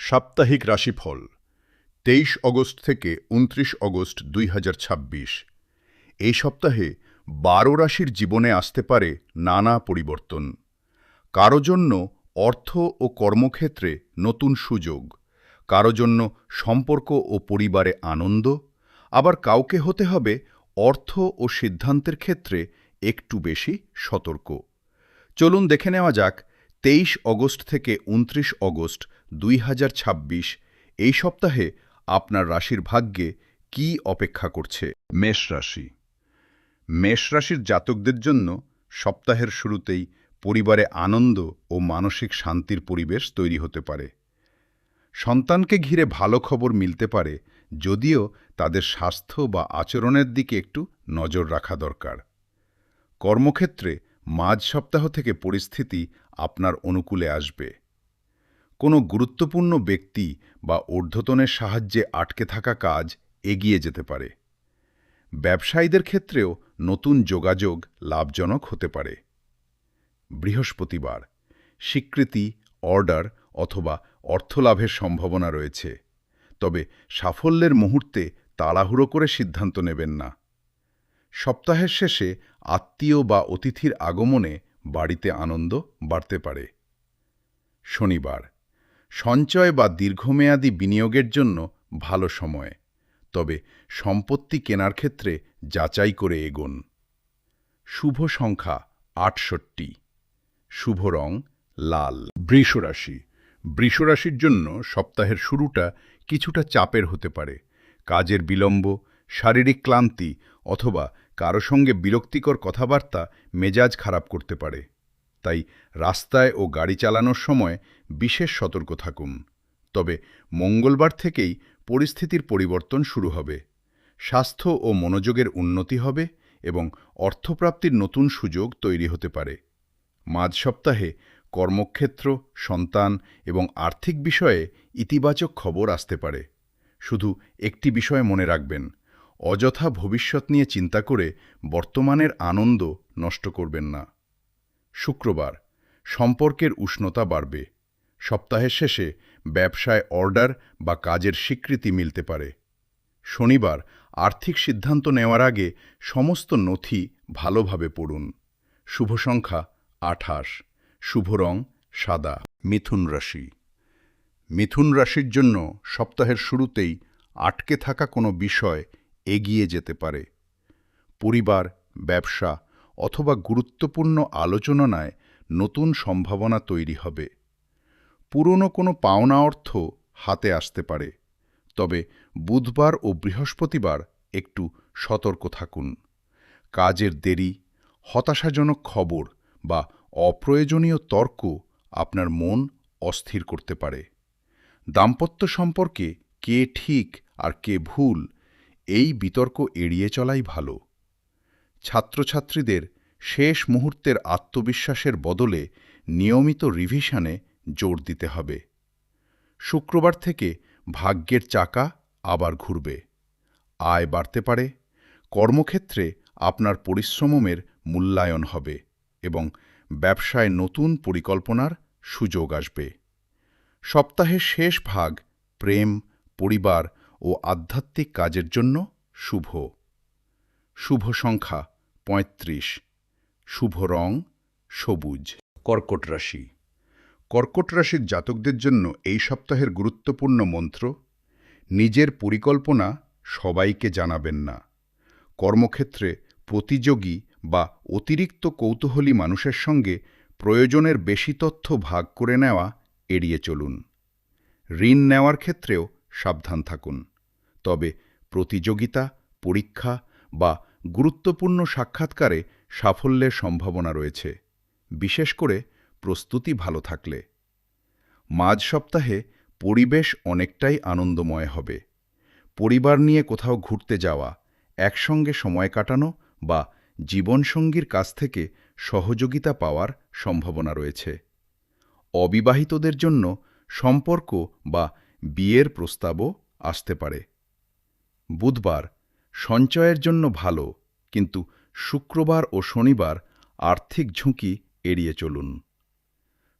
সাপ্তাহিক রাশিফল ২৩ অগস্ট থেকে ২৯ অগস্ট ২০২৬। এই সপ্তাহে ১২ রাশির জীবনে আসতে পারে নানা পরিবর্তন। কারো জন্য অর্থ ও কর্মক্ষেত্রে নতুন সুযোগ, কারো জন্য সম্পর্ক ও পরিবারে আনন্দ, আবার কাউকে হতে হবে অর্থ ও সিদ্ধান্তের ক্ষেত্রে একটু বেশি সতর্ক। চলুন দেখে নেওয়া যাক ২৩ অগস্ট থেকে ২৯ অগস্ট ২০২৬ এই সপ্তাহে আপনার রাশির ভাগ্যে কি অপেক্ষা করছে। মেষ রাশি। মেষ রাশির জাতকদের জন্য সপ্তাহের শুরুতেই পরিবারে আনন্দ ও মানসিক শান্তির পরিবেশ তৈরি হতে পারে। সন্তানকে ঘিরে ভালো খবর মিলতে পারে, যদিও তাদের স্বাস্থ্য বা আচরণের দিকে একটু নজর রাখা দরকার। কর্মক্ষেত্রে মাঝ সপ্তাহ থেকে পরিস্থিতি আপনার অনুকূলে আসবে। কোনো গুরুত্বপূর্ণ ব্যক্তি বা ঊর্ধ্বতনের সাহায্যে আটকে থাকা কাজ এগিয়ে যেতে পারে। ব্যবসায়ীদের ক্ষেত্রেও নতুন যোগাযোগ লাভজনক হতে পারে। বৃহস্পতিবার, স্বীকৃতি, অর্ডার অথবা অর্থলাভের সম্ভাবনা রয়েছে, তবে সাফল্যের মুহূর্তে তাড়াহুড়ো করে সিদ্ধান্ত নেবেন না। সপ্তাহের শেষে আত্মীয় বা অতিথির আগমনে বাড়িতে আনন্দ বাড়তে পারে। শনিবার, সঞ্চয় বা দীর্ঘমেয়াদী বিনিয়োগের জন্য ভালো সময়, তবে সম্পত্তি কেনার ক্ষেত্রে যাচাই করে এগোন। শুভ সংখ্যা ৬৮, শুভ রং লাল। বৃষ রাশি। বৃষ রাশির জন্য সপ্তাহের শুরুটা কিছুটা চাপের হতে পারে। কাজের বিলম্ব, শারীরিক ক্লান্তি অথবা কারো সঙ্গে বিরক্তিকর কথাবার্তা মেজাজ খারাপ করতে পারে। তাই রাস্তায় ও গাড়ি চালানোর সময় বিশেষ সতর্ক থাকুন। তবে মঙ্গলবার থেকেই পরিস্থিতির পরিবর্তন শুরু হবে। স্বাস্থ্য ও মনোযোগের উন্নতি হবে এবং অর্থপ্রাপ্তির নতুন সুযোগ তৈরি হতে পারে। মাঝ সপ্তাহে কর্মক্ষেত্র, সন্তান এবং আর্থিক বিষয়ে ইতিবাচক খবর আসতে পারে। শুধু একটি বিষয় মনে রাখবেন, অযথা ভবিষ্যৎ নিয়ে চিন্তা করে বর্তমানের আনন্দ নষ্ট করবেন না। শুক্রবার, সম্পর্কের উষ্ণতা বাড়বে। সপ্তাহের শেষে ব্যবসায় অর্ডার বা কাজের স্বীকৃতি মিলতে পারে। শনিবার, আর্থিক সিদ্ধান্ত নেওয়ার আগে সমস্ত নথি ভালোভাবে পড়ুন। শুভ সংখ্যা ২৮, শুভ রং সাদা। মিথুন রাশি। মিথুন রাশির জন্য সপ্তাহের শুরুতেই আটকে থাকা কোনো বিষয় এগিয়ে যেতে পারে। পরিবার, ব্যবসা অথবা গুরুত্বপূর্ণ আলোচনায় নতুন সম্ভাবনা তৈরি হবে। পুরনো কোনো পাওনা অর্থ হাতে আসতে পারে, তবে বুধবার ও বৃহস্পতিবার একটু সতর্ক থাকুন। কাজের দেরি, হতাশাজনক খবর বা অপ্রয়োজনীয় তর্ক আপনার মন অস্থির করতে পারে। দাম্পত্য সম্পর্কে কে ঠিক আর কে ভুল, এই বিতর্ক এড়িয়ে চলাই ভালো। ছাত্রছাত্রীদের শেষ মুহূর্তের আত্মবিশ্বাসের বদলে নিয়মিত রিভিশনে জোর দিতে হবে। শুক্রবার থেকে ভাগ্যের চাকা আবার ঘুরবে। আয় বাড়তে পারে। কর্মক্ষেত্রে আপনার পরিশ্রমের মূল্যায়ন হবে এবং ব্যবসায় নতুন পরিকল্পনার সুযোগ আসবে। সপ্তাহের শেষ ভাগ প্রেম, পরিবার ও আধ্যাত্মিক কাজের জন্য শুভ। শুভ সংখ্যা ৩৫, শুভ রং সবুজ। কর্কট রাশি। কর্কট রাশির জাতকদের জন্য এই সপ্তাহের গুরুত্বপূর্ণ মন্ত্র: নিজের পরিকল্পনা সবাইকে জানাবেন না। কর্মক্ষেত্রে প্রতিযোগী বা অতিরিক্ত কৌতূহলী মানুষের সঙ্গে প্রয়োজনের বেশি তথ্য ভাগ করে নেওয়া এড়িয়ে চলুন। ঋণ নেওয়ার ক্ষেত্রেও সাবধান থাকুন, তবে প্রতিযোগিতা, পরীক্ষা বা গুরুত্বপূর্ণ সাক্ষাৎকারে সাফল্যের সম্ভাবনা রয়েছে, বিশেষ করে প্রস্তুতি ভালো থাকলে। মাঝ সপ্তাহে পরিবেশ অনেকটাই আনন্দময় হবে। পরিবার নিয়ে কোথাও ঘুরতে যাওয়া, একসঙ্গে সময় কাটানো বা জীবনসঙ্গীর কাছ থেকে সহযোগিতা পাওয়ার সম্ভাবনা রয়েছে। অবিবাহিতদের জন্য সম্পর্ক বা বিয়ের প্রস্তাবও আসতে পারে। বুধবার, সঞ্চয়ের জন্য ভালো, কিন্তু শুক্রবার ও শনিবার আর্থিক ঝুঁকি এড়িয়ে চলুন।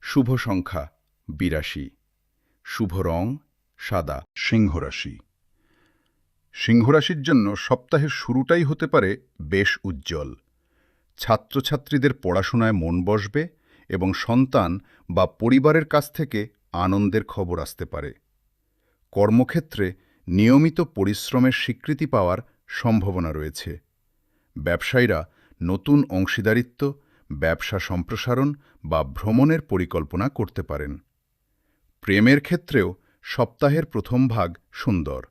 শুভ সংখ্যা ৮২, শুভ রং সাদা। সিংহ রাশি। সিংহ রাশির জন্য সপ্তাহের শুরুটাই হতে পারে বেশ উজ্জ্বল। ছাত্রছাত্রীদের পড়াশোনায় মন বসবে এবং সন্তান বা পরিবারের কাছ থেকে আনন্দের খবর আসতে পারে। কর্মক্ষেত্রে নিয়মিত পরিশ্রমের স্বীকৃতি পাওয়ার সম্ভাবনা রয়েছে। ব্যবসায়ীরা নতুন অংশীদারিত্ব, ব্যবসা সম্প্রসারণ বা ভ্রমণের পরিকল্পনা করতে পারেন। প্রেমের ক্ষেত্রেও সপ্তাহের প্রথম ভাগ সুন্দর।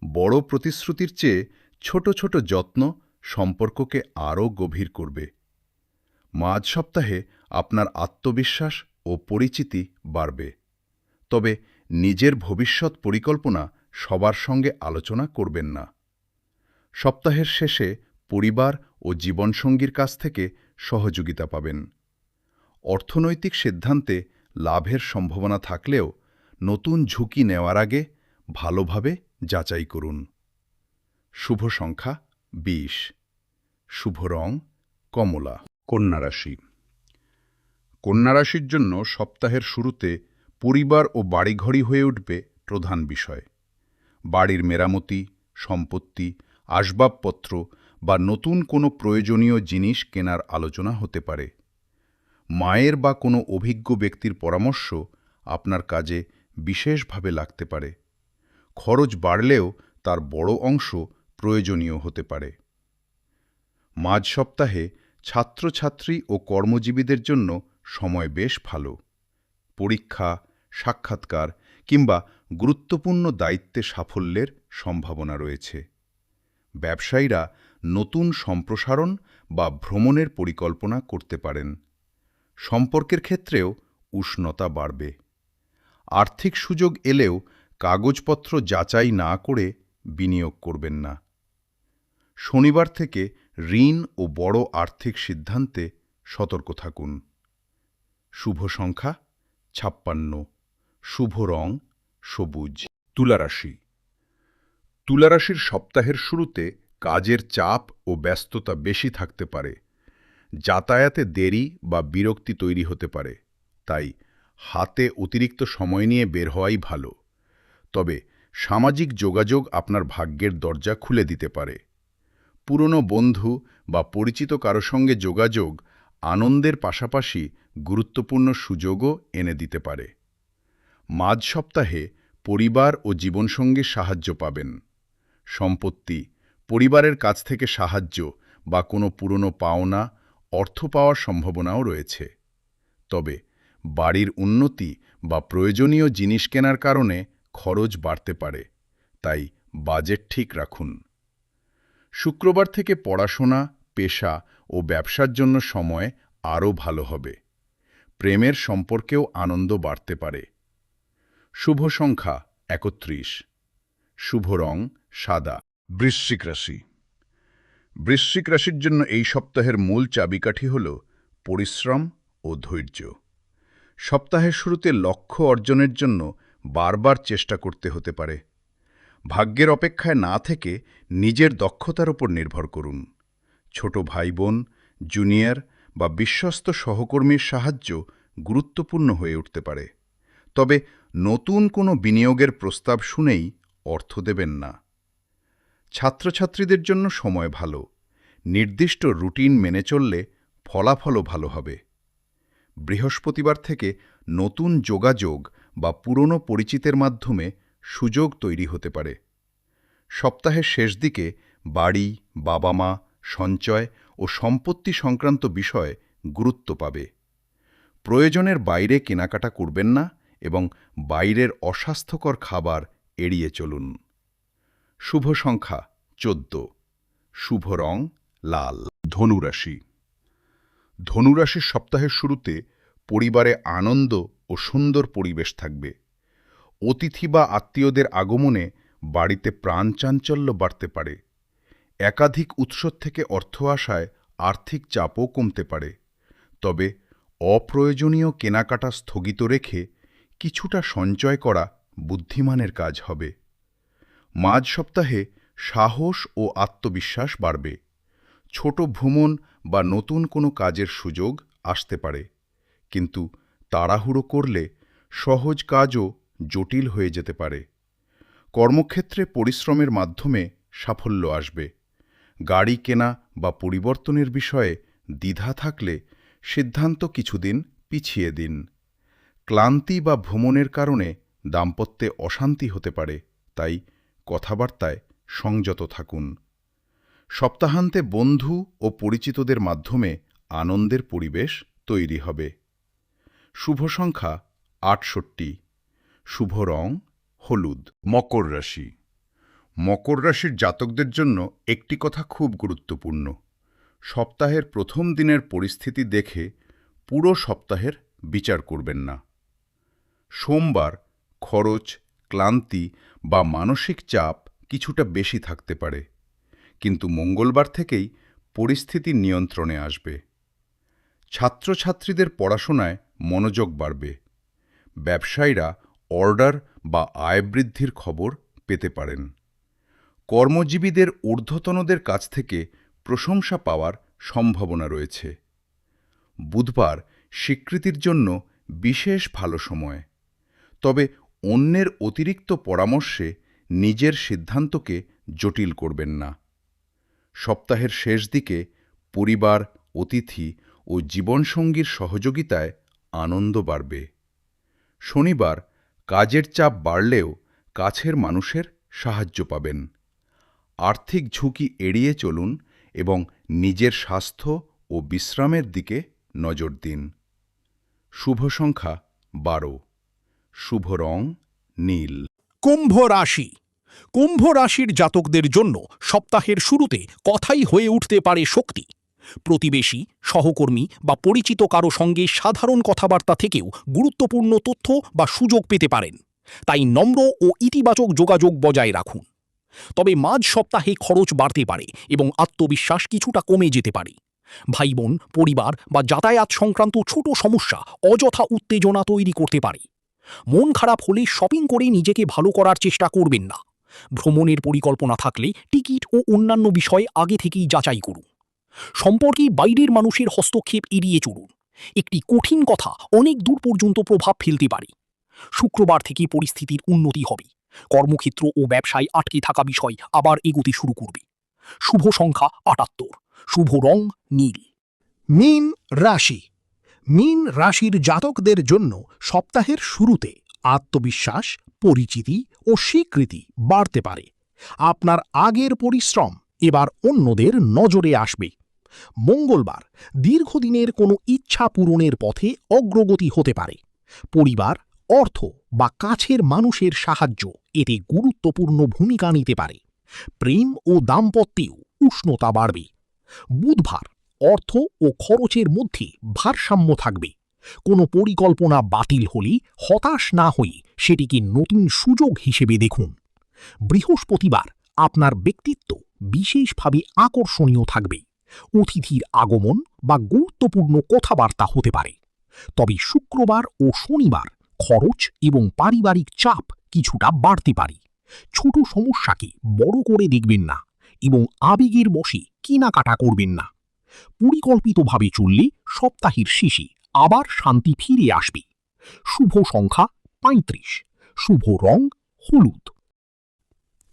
বড় প্রতিশ্রুতির চেয়ে ছোট ছোট যত্ন সম্পর্ককে আরও গভীর করবে। মাঝ সপ্তাহে আপনার আত্মবিশ্বাস ও পরিচিতি বাড়বে। তবে নিজের ভবিষ্যৎ পরিকল্পনা সবার সঙ্গে আলোচনা করবেন না। সপ্তাহের শেষে পরিবার ও জীবনসঙ্গীর কাছ থেকে সহযোগিতা পাবেন। অর্থনৈতিক সিদ্ধান্তে লাভের সম্ভাবনা থাকলেও নতুন ঝুঁকি নেওয়ার আগে ভালোভাবে যাচাই করুন। শুভ সংখ্যা ২০। শুভ রং কমলা। কন্যা রাশি। কন্যা রাশির জন্য সপ্তাহের শুরুতে পরিবার ও বাড়িঘরই হয়ে উঠবে প্রধান বিষয়। বাড়ির মেরামতি, সম্পত্তি, আসবাবপত্র বা নতুন কোনো প্রয়োজনীয় জিনিস কেনার আলোচনা হতে পারে। মায়ের বা কোনো অভিজ্ঞ ব্যক্তির পরামর্শ আপনার কাজে বিশেষভাবে লাগতে পারে। খরচ বাড়লেও তার বড় অংশ প্রয়োজনীয় হতে পারে। মাঝ সপ্তাহে ছাত্রছাত্রী ও কর্মজীবীদের জন্য সময় বেশ ভালো। পরীক্ষা, সাক্ষাৎকার কিংবা গুরুত্বপূর্ণ দায়িত্বে সাফল্যের সম্ভাবনা রয়েছে। ব্যবসায়ীরা নতুন সম্প্রসারণ বা ভ্রমণের পরিকল্পনা করতে পারেন। সম্পর্কের ক্ষেত্রেও উষ্ণতা বাড়বে। আর্থিক সুযোগ এলেও কাগজপত্র যাচাই না করে বিনিয়োগ করবেন না। শনিবার থেকে ঋণ ও বড় আর্থিক সিদ্ধান্তে সতর্ক থাকুন। শুভ সংখ্যা ৫৬। শুভ রং সবুজ। তুলা রাশি। তুলা রাশির সপ্তাহের শুরুতে কাজের চাপ ও ব্যস্ততা বেশি থাকতে পারে। যাতায়াতে দেরি বা বিরক্তি তৈরি হতে পারে, তাই হাতে অতিরিক্ত সময় নিয়ে বের হওয়াই ভালো। তবে সামাজিক যোগাযোগ আপনার ভাগ্যের দরজা খুলে দিতে পারে। পুরনো বন্ধু বা পরিচিত কারো সঙ্গে যোগাযোগ আনন্দের পাশাপাশি গুরুত্বপূর্ণ সুযোগও এনে দিতে পারে। মাঝ সপ্তাহে পরিবার ও জীবনসঙ্গীর সাহায্য পাবেন। সম্পত্তি, পরিবারের কাছ থেকে সাহায্য বা কোনো পুরনো পাওনা, অর্থ পাওয়ার সম্ভাবনাও রয়েছে। তবে বাড়ির উন্নতি বা প্রয়োজনীয় জিনিস কেনার কারণে খরচ বাড়তে পারে, তাই বাজেট ঠিক রাখুন। শুক্রবার থেকে পড়াশোনা, পেশা ও ব্যবসার জন্য সময় আরও ভালো হবে। প্রেমের সম্পর্কেও আনন্দ বাড়তে পারে। শুভ সংখ্যা ৩১। শুভ রং সাদা। বৃশ্চিক রাশি। বৃশ্চিক রাশির জন্য এই সপ্তাহের মূল চাবিকাঠি হল পরিশ্রম ও ধৈর্য। সপ্তাহের শুরুতে লক্ষ্য অর্জনের জন্য বারবার চেষ্টা করতে হতে পারে। ভাগ্যের অপেক্ষায় না থেকে নিজের দক্ষতার উপর নির্ভর করুন। ছোট ভাই বোন, জুনিয়র বা বিশ্বস্ত সহকর্মীর সাহায্য গুরুত্বপূর্ণ হয়ে উঠতে পারে। তবে নতুন কোনো বিনিয়োগের প্রস্তাব শুনেই অর্থ দেবেন না। ছাত্রছাত্রীদের জন্য সময় ভালো। নির্দিষ্ট রুটিন মেনে চললে ফলাফলও ভালো হবে। বৃহস্পতিবার থেকে নতুন যোগাযোগ বা পুরনো পরিচিতের মাধ্যমে সুযোগ তৈরি হতে পারে। সপ্তাহের শেষ দিকে বাড়ি, বাবা মা, সঞ্চয় ও সম্পত্তি সংক্রান্ত বিষয়ে গুরুত্ব পাবে। প্রয়োজনের বাইরে কেনাকাটা করবেন না এবং বাইরের অস্বাস্থ্যকর খাবার এড়িয়ে চলুন। শুভ সংখ্যা ১৪। শুভ রং লাল। ধনুরাশি। ধনুরাশির সপ্তাহের শুরুতে পরিবারে আনন্দ ও সুন্দর পরিবেশ থাকবে। অতিথি বা আত্মীয়দের আগমনে বাড়িতে প্রাণচাঞ্চল্য বাড়তে পারে। একাধিক উৎস থেকে অর্থ আসায় আর্থিক চাপও কমতে পারে। তবে অপ্রয়োজনীয় কেনাকাটা স্থগিত রেখে কিছুটা সঞ্চয় করা বুদ্ধিমানের কাজ হবে। মাঝ সপ্তাহে সাহস ও আত্মবিশ্বাস বাড়বে। ছোট ভ্রমণ বা নতুন কোনো কাজের সুযোগ আসতে পারে, কিন্তু তাড়াহুড়ো করলে সহজ কাজও জটিল হয়ে যেতে পারে। কর্মক্ষেত্রে পরিশ্রমের মাধ্যমে সাফল্য আসবে। গাড়ি কেনা বা পরিবর্তনের বিষয়ে দ্বিধা থাকলে সিদ্ধান্ত কিছুদিন পিছিয়ে দিন। ক্লান্তি বা ভ্রমণের কারণে দাম্পত্যে অশান্তি হতে পারে, তাই কথাবার্তায় সংযত থাকুন। সপ্তাহান্তে বন্ধু ও পরিচিতদের মাধ্যমে আনন্দের পরিবেশ তৈরি হবে। শুভ সংখ্যা ৬৮। শুভ রং হলুদ। মকর রাশি। মকর রাশির জাতকদের জন্য একটি কথা খুব গুরুত্বপূর্ণ। সপ্তাহের প্রথম দিনের পরিস্থিতি দেখে পুরো সপ্তাহের বিচার করবেন না। সোমবার খরচ, ক্লান্তি বা মানসিক চাপ কিছুটা বেশি থাকতে পারে, কিন্তু মঙ্গলবার থেকেই পরিস্থিতি নিয়ন্ত্রণে আসবে। ছাত্রছাত্রীদের পড়াশোনায় মনোযোগ বাড়বে। ব্যবসায়ীরা অর্ডার বা আয় বৃদ্ধির খবর পেতে পারেন। কর্মজীবীদের ঊর্ধ্বতনদের কাছ থেকে প্রশংসা পাওয়ার সম্ভাবনা রয়েছে। বুধবার স্বীকৃতির জন্য বিশেষ ভালো সময়, তবে অন্যের অতিরিক্ত পরামর্শে নিজের সিদ্ধান্তকে জটিল করবেন না। সপ্তাহের শেষ দিকে পরিবার, অতিথি ও জীবনসঙ্গীর সহযোগিতায় আনন্দ বাড়বে। শনিবার কাজের চাপ বাড়লেও কাছের মানুষের সাহায্য পাবেন। আর্থিক ঝুঁকি এড়িয়ে চলুন এবং নিজের স্বাস্থ্য ও বিশ্রামের দিকে নজর দিন। শুভ সংখ্যা ১২। শুভ রং নীল। কুম্ভ রাশি। কুম্ভ রাশির জাতকদের জন্য সপ্তাহের শুরুতে কথাই হয়ে উঠতে পারে শক্তি। প্রতিবেশী, সহকর্মী বা পরিচিত কারো সঙ্গে সাধারণ কথাবার্তা থেকেও গুরুত্বপূর্ণ তথ্য বা সুযোগ পেতে পারেন, তাই নম্র ও ইতিবাচক যোগাযোগ বজায় রাখুন। তবে মাঝ সপ্তাহে খরচ বাড়তে পারে এবং আত্মবিশ্বাস কিছুটা কমে যেতে পারে। ভাই বোন, পরিবার বা যাতায়াত সংক্রান্ত ছোট সমস্যা অযথা উত্তেজনা তৈরি করতে পারে। মন খারাপ হলে শপিং করে নিজেকে ভালো করার চেষ্টা করবেন না। ভ্রমণের পরিকল্পনা থাকলে টিকিট ও অন্যান্য বিষয় আগে থেকেই যাচাই করুন। সম্পর্কে বাইরের মানুষের হস্তক্ষেপ এড়িয়ে চলুন। একটি কঠিন কথা অনেক দূর পর্যন্ত প্রভাব ফেলতে পারে। শুক্রবার থেকে পরিস্থিতির উন্নতি হবে। কর্মক্ষেত্র ও ব্যবসায় আটকে থাকা বিষয় আবার এগোতে শুরু করবে। শুভ সংখ্যা ৭৮। শুভ রং নীল। মীন রাশি। মীন রাশির জাতকদের জন্য সপ্তাহের শুরুতে আত্মবিশ্বাস, পরিচিতি ও স্বীকৃতি বাড়তে পারে। আপনার আগের পরিশ্রম এবার অন্যদের নজরে আসবে। মঙ্গলবার দীর্ঘদিনের কোনো ইচ্ছা পূরণের পথে অগ্রগতি হতে পারে। পরিবার, অর্থ বা কাছের মানুষের সাহায্য এতে গুরুত্বপূর্ণ ভূমিকা নিতে পারে। প্রেম ও দাম্পত্যেও উষ্ণতা বাড়বে। বুধবার অর্থ ও খরচের মধ্যে ভারসাম্য থাকবে। কোনো পরিকল্পনা বাতিল হলে হতাশ না হয়ে সেটিকে নতুন সুযোগ হিসেবে দেখুন। বৃহস্পতিবার আপনার ব্যক্তিত্ব বিশেষভাবে আকর্ষণীয় থাকবে। অতিথির আগমন বা গুরুত্বপূর্ণ কথাবার্তা হতে পারে। তবে শুক্রবার ও শনিবার খরচ এবং পারিবারিক চাপ কিছুটা বাড়তে পারে। ছোট সমস্যাকে বড় করে দেখবেন না এবং আবেগের বশে কেনাকাটা করবেন না। পরিকল্পিতভাবে চললে সপ্তাহের শেষে আবার শান্তি ফিরে আসবে। শুভ সংখ্যা ৩৫। শুভ রং হলুদ।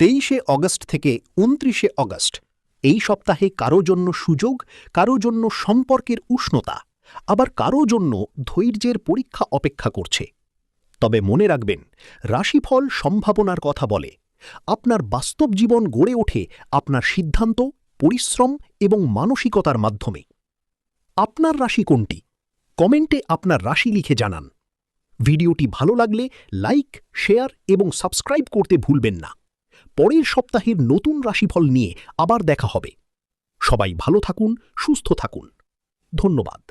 ২৩শে অগস্ট থেকে ২৯শে অগস্ট এই সপ্তাহে কারো জন্য সুযোগ, কারো জন্য সম্পর্কের উষ্ণতা, আবার কারো জন্য ধৈর্যের পরীক্ষা অপেক্ষা করছে। তবে মনে রাখবেন, রাশিফল সম্ভাবনার কথা বলে। আপনার বাস্তব জীবন গড়ে ওঠে আপনার সিদ্ধান্ত, পরিশ্রম এবং মানসিকতার মাধ্যমে। আপনার রাশি কোনটি? কমেন্টে আপনার রাশি লিখে জানান। ভিডিওটি ভালো লাগলে লাইক, শেয়ার এবং সাবস্ক্রাইব করতে ভুলবেন না। পরের সপ্তাহের নতুন রাশিফল নিয়ে আবার দেখা হবে। সবাই ভালো থাকুন, সুস্থ থাকুন। ধন্যবাদ।